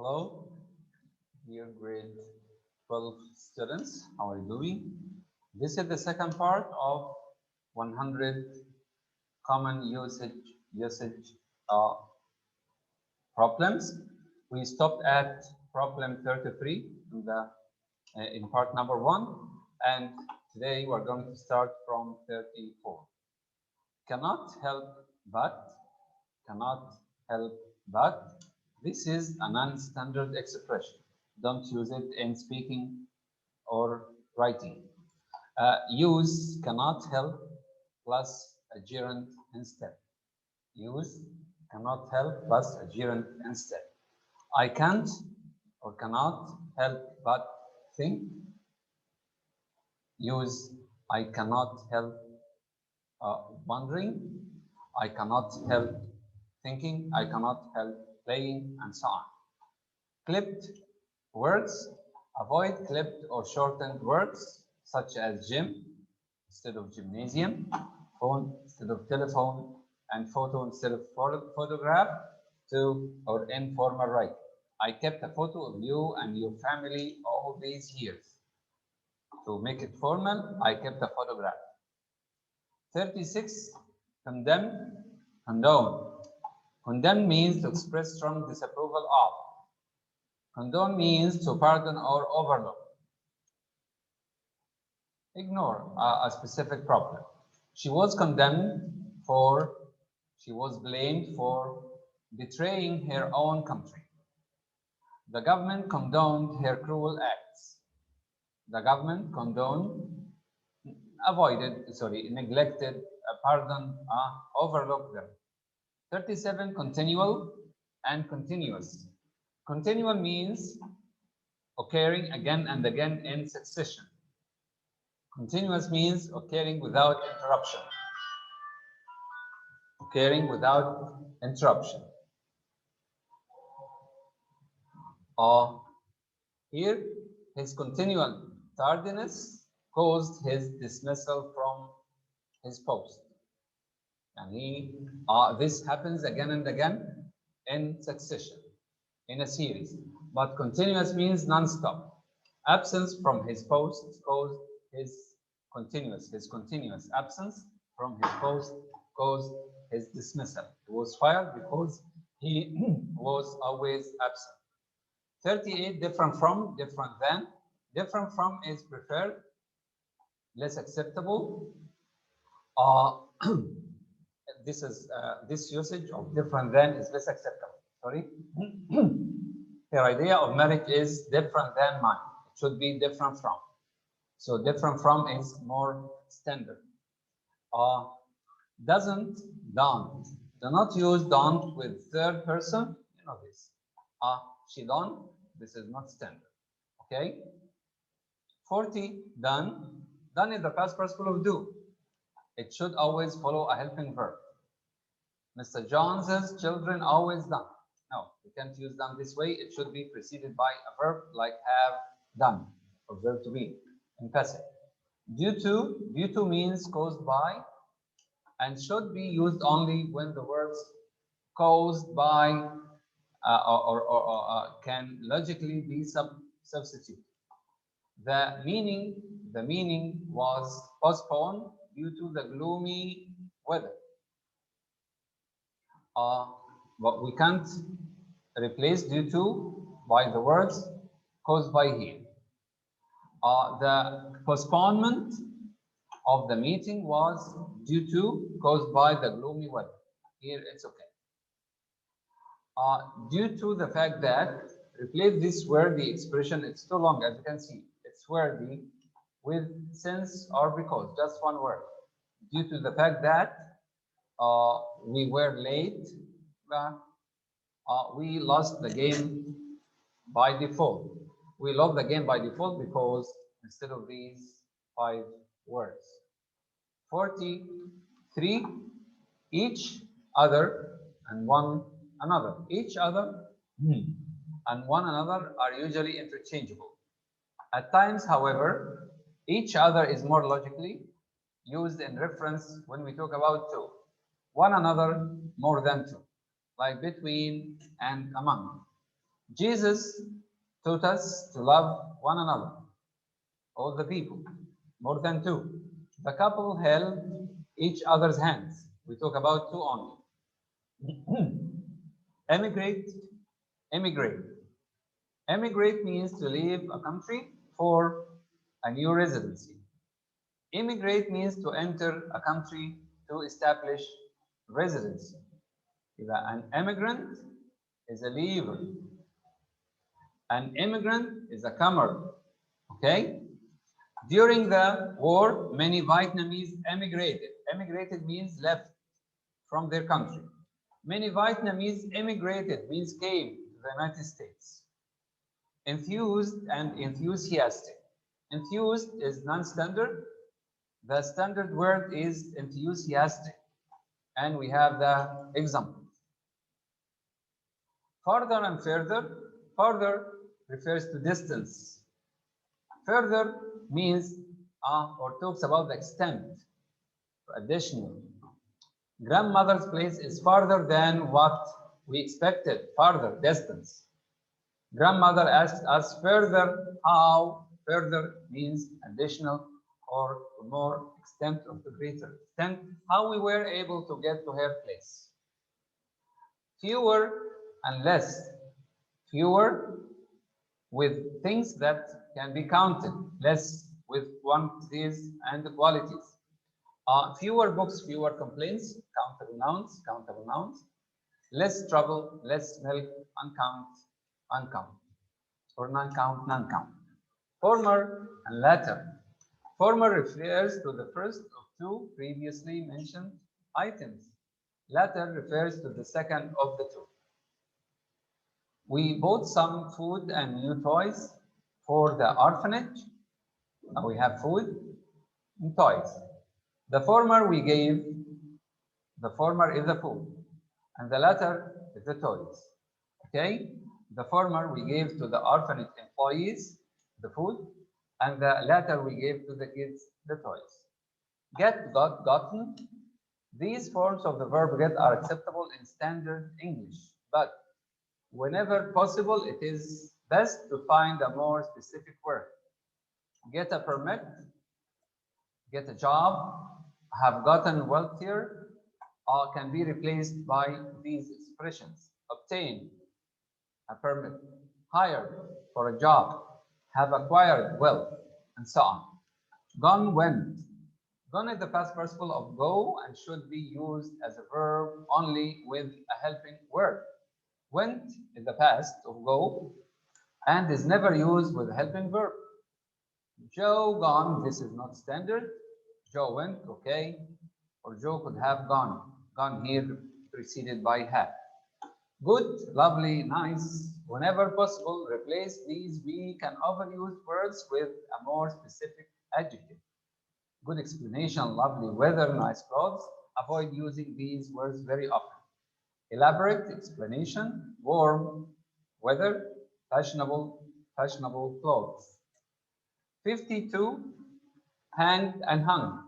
Hello, dear grade 12 students. How are you doing? This is the second part of 100 common usage uh, problems. We stopped at problem 33 in part number 1, and today we're going to start from 34. Cannot help but, cannot help but. This is a non-standard expression. Don't use it in speaking or writing. Use cannot help plus a gerund instead. Use cannot help plus a gerund instead. I can't or cannot help but think. Use I cannot help wondering. I cannot help thinking. I cannot help playing, and so on. Clipped words. Avoid clipped or shortened words such as gym instead of gymnasium, phone instead of telephone, and photo instead of photograph, or informal writing. I kept a photo of you and your family all these years. To make it formal, I kept a photograph. 36. Condemn, condone. Condemn means to express strong disapproval of. Condone means to pardon or overlook. Ignore a specific problem. She was blamed for betraying her own country. The government condoned her cruel acts. The government neglected, pardoned, overlooked them. 37. Continual and continuous. Continual means occurring again and again in succession. Continuous means occurring without interruption. Occurring without interruption. Here, his continual tardiness caused his dismissal from his post. And this happens again and again in succession, in a series. But continuous means non-stop. Absence from his post caused his continuous absence from his post caused his dismissal. He was fired because he was always absent. 38. Different from, different than. Different from is preferred, less acceptable. This usage of different than is less acceptable. Sorry. Her idea of marriage is different than mine. It should be different from. So different from is more standard. Doesn't, don't. Do not use don't with third person. You know this. She don't. This is not standard. Okay. 40. Done. Done is the past participle of do. It should always follow a helping verb. Mr. Jones's children always done. No, you can't use done this way. It should be preceded by a verb like have done, or verb to be in passive. Due to means caused by, and should be used only when the words caused by can logically be substituted. The meaning was postponed due to the gloomy weather. But we can't replace due to by the words caused by here. The postponement of the meeting was due to caused by the gloomy weather. Here it's okay. Due to the fact that, replace this wordy expression. It's too long, as you can see. It's wordy with since or because, just one word. Due to the fact that we were late, we lost the game by default. We lost the game by default because instead of these 5 words. 43. Each other and one another. Each other and one another are usually interchangeable. At times, however, each other is more logically used in reference when we talk about two. One another more than two, like between and among. Jesus taught us to love one another, all the people, more than two. The couple held each other's hands. We talk about two only. Emigrate, emigrate. Emigrate means to leave a country for a new residency. Immigrate means to enter a country to establish residency. An immigrant is a leaver. An immigrant is a comer. Okay? During the war, many Vietnamese emigrated. Emigrated means left from their country. Many Vietnamese immigrated means came to the United States. Enthused and enthusiastic. Enthused is non-standard. The standard word is enthusiastic. And we have the example. Farther and further. Farther refers to distance. Further means or talks about the extent. Additional. Grandmother's place is farther than what we expected. Farther, distance. Grandmother asked us further. How? Further means additional or more extent of the greater extent. How we were able to get to her place. Fewer and less. Fewer with things that can be counted. Less with quantities and qualities. Fewer books, fewer complaints. Countable nouns, countable nouns. Less trouble, less milk, uncount, uncount. Or non-count, non-count. Former and latter. Former refers to the first of two previously mentioned items. Latter refers to the second of the two. We bought some food and new toys for the orphanage. We have food and toys. The former we gave, the former is the food, and the latter is the toys. Okay? The former we gave to the orphanage employees, the food, and the latter we gave to the kids, the toys. Get, got, gotten. These forms of the verb get are acceptable in standard English, but whenever possible, it is best to find a more specific word. Get a permit, get a job, have gotten wealthier, can be replaced by these expressions. Obtain a permit, hire for a job, have acquired wealth, and so on. Gone, went. Gone is the past participle of go and should be used as a verb only with a helping word. Went is the past of go and is never used with a helping verb. Joe gone, this is not standard. Joe went, okay. Or Joe could have gone. Gone here preceded by had. Good, lovely, nice. Whenever possible, replace these weak and overused words with a more specific adjective. Good explanation, lovely weather, nice clothes. Avoid using these words very often. Elaborate explanation, warm weather, fashionable, fashionable clothes. 52, hanged and hung.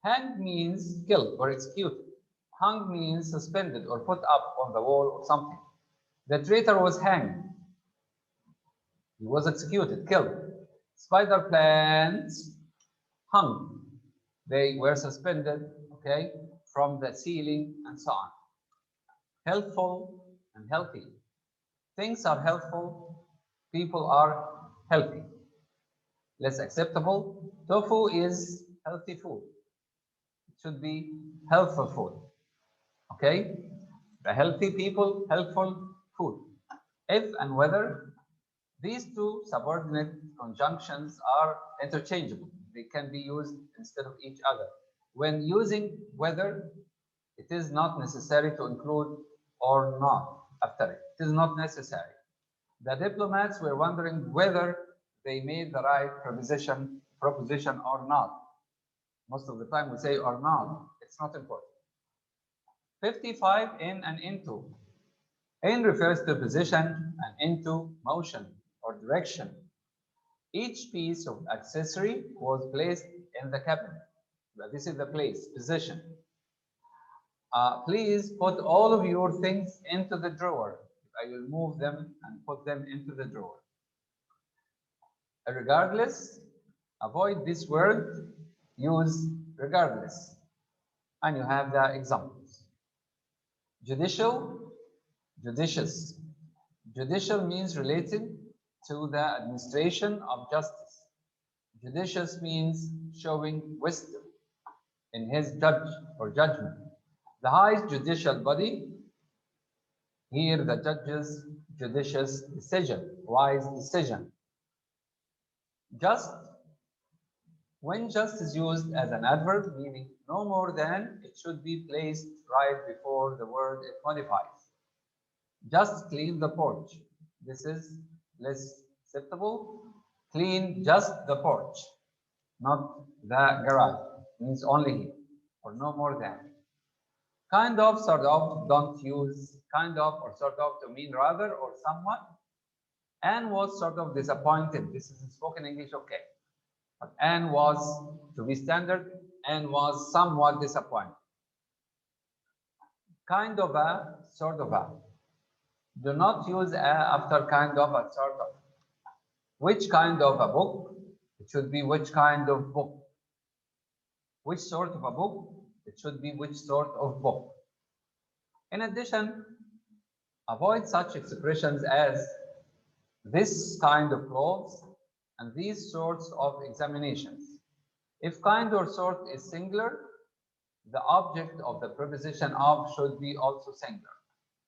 Hanged means killed or executed. Hung means suspended or put up on the wall or something. The traitor was hanged. He was executed, killed. Spider plants hung. They were suspended, okay, from the ceiling and so on. Healthful and healthy. Things are healthful. People are healthy. Less acceptable. Tofu is healthy food. It should be healthful food. Okay? The healthy people, healthful food. If and whether, these two subordinate conjunctions are interchangeable. They can be used instead of each other. When using whether, it is not necessary to include or not after it. It is not necessary. The diplomats were wondering whether they made the right proposition or not. Most of the time we say or not. It's not important. 55, in and into. In refers to position and into motion or direction. Each piece of accessory was placed in the cabinet. This is the place, position. Please put all of your things into the drawer I will move them and put them into the drawer. Regardless, avoid this word, use regardless. And you have the examples. Judicial, judicious. Judicial means related to the administration of justice. Judicious means showing wisdom in his judge or judgment. The highest judicial body, here the judge's judicious decision, wise decision. Just, when just is used as an adverb, meaning no more than, it should be placed right before the word it modifies. Just clean the porch. This is less acceptable. Clean just the porch, not the garage. Means only here, or no more than. Kind of, sort of, don't use kind of or sort of to mean rather or somewhat. Anne was sort of disappointed. This is in spoken English, okay. But Anne was, to be standard, Anne was somewhat disappointed. Kind of a, sort of a. Do not use a after kind of a, sort of. Which kind of a book? It should be which kind of book. Which sort of a book? It should be which sort of book. In addition, avoid such expressions as this kind of clothes and these sorts of examinations. If kind or sort is singular, the object of the preposition of should be also singular.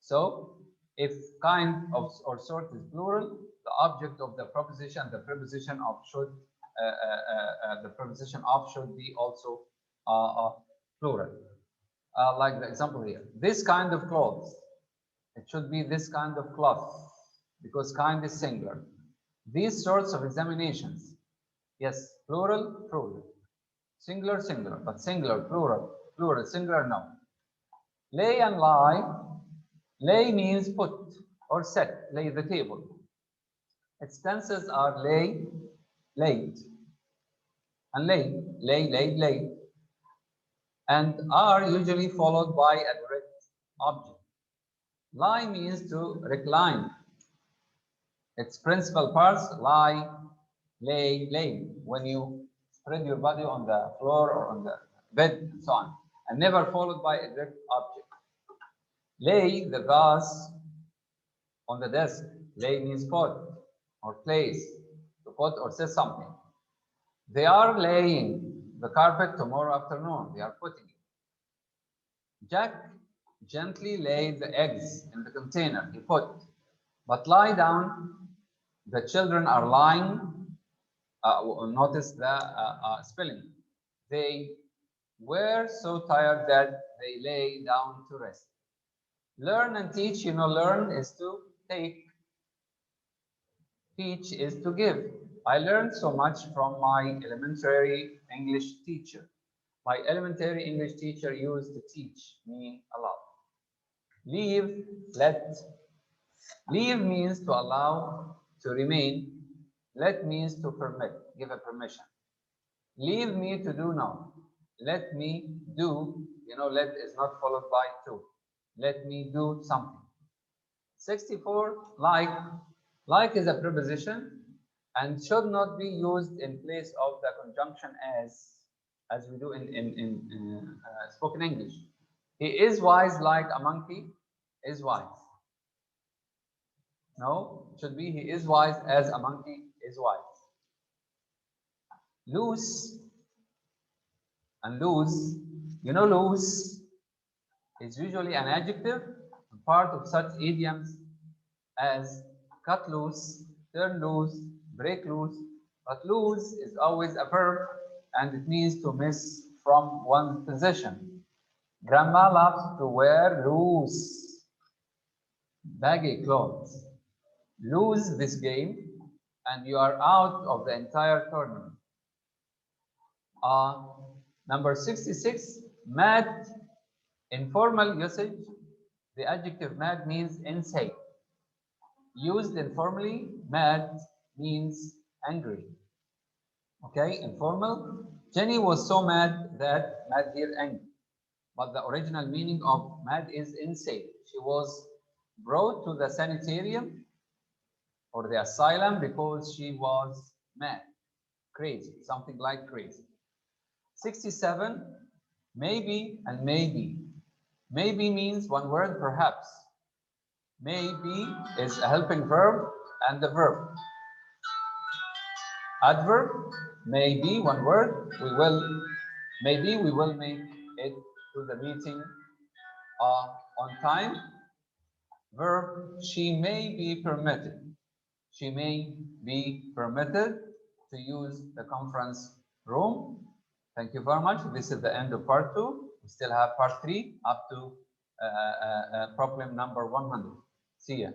So, if kind of or sort is plural, the object of the preposition of should be also plural. Like the example here, this kind of clothes, it should be this kind of cloth, because kind is singular. These sorts of examinations, yes, plural, plural, singular, singular, but singular, plural, plural, singular, no. Lay and lie. Lay means put or set, lay the table. Its tenses are lay, laid, and lay, lay, laid, laid, and are usually followed by a direct object. Lie means to recline. Its principal parts, lie, lay, lay, when you spread your body on the floor or on the bed and so on, and never followed by a direct object. Lay the vase on the desk. Lay means put or place, to put or say something. They are laying the carpet tomorrow afternoon. They are putting it. Jack gently laid the eggs in the container. He put. But lie down. The children are lying. Notice the spelling. They were so tired that they lay down to rest. Learn and teach. You know, learn is to take. Teach is to give. I learned so much from my elementary English teacher. My elementary English teacher used to teach me a lot. Leave, let. Leave means to allow, to remain. Let means to permit, give a permission. Leave me to do now. Let me do, you know, let is not followed by to. Let me do something. 64, like. Like is a preposition and should not be used in place of the conjunction as we do in spoken English. He is wise like a monkey is wise. No, it should be he is wise as a monkey is wise. Loose and loose. You know, loose is usually an adjective, part of such idioms as cut loose, turn loose, break loose. But loose is always a verb and it means to miss from one's position. Grandma loves to wear loose, baggy clothes. Lose this game and you are out of the entire tournament. Number 66, mad. Informal usage, the adjective mad means insane. Used informally, mad means angry. Okay, informal. Jenny was so mad that, mad here angry. But the original meaning of mad is insane. She was brought to the sanitarium or the asylum because she was mad, crazy, something like crazy. 67, maybe and maybe. Maybe means one word, perhaps. Maybe is a helping verb and the verb. Adverb, maybe, one word, maybe we will make it to the meeting on time. Verb, she may be permitted. She may be permitted to use the conference room. Thank you very much. This is the end of part 2. We still have part 3 up to problem number 100. See ya.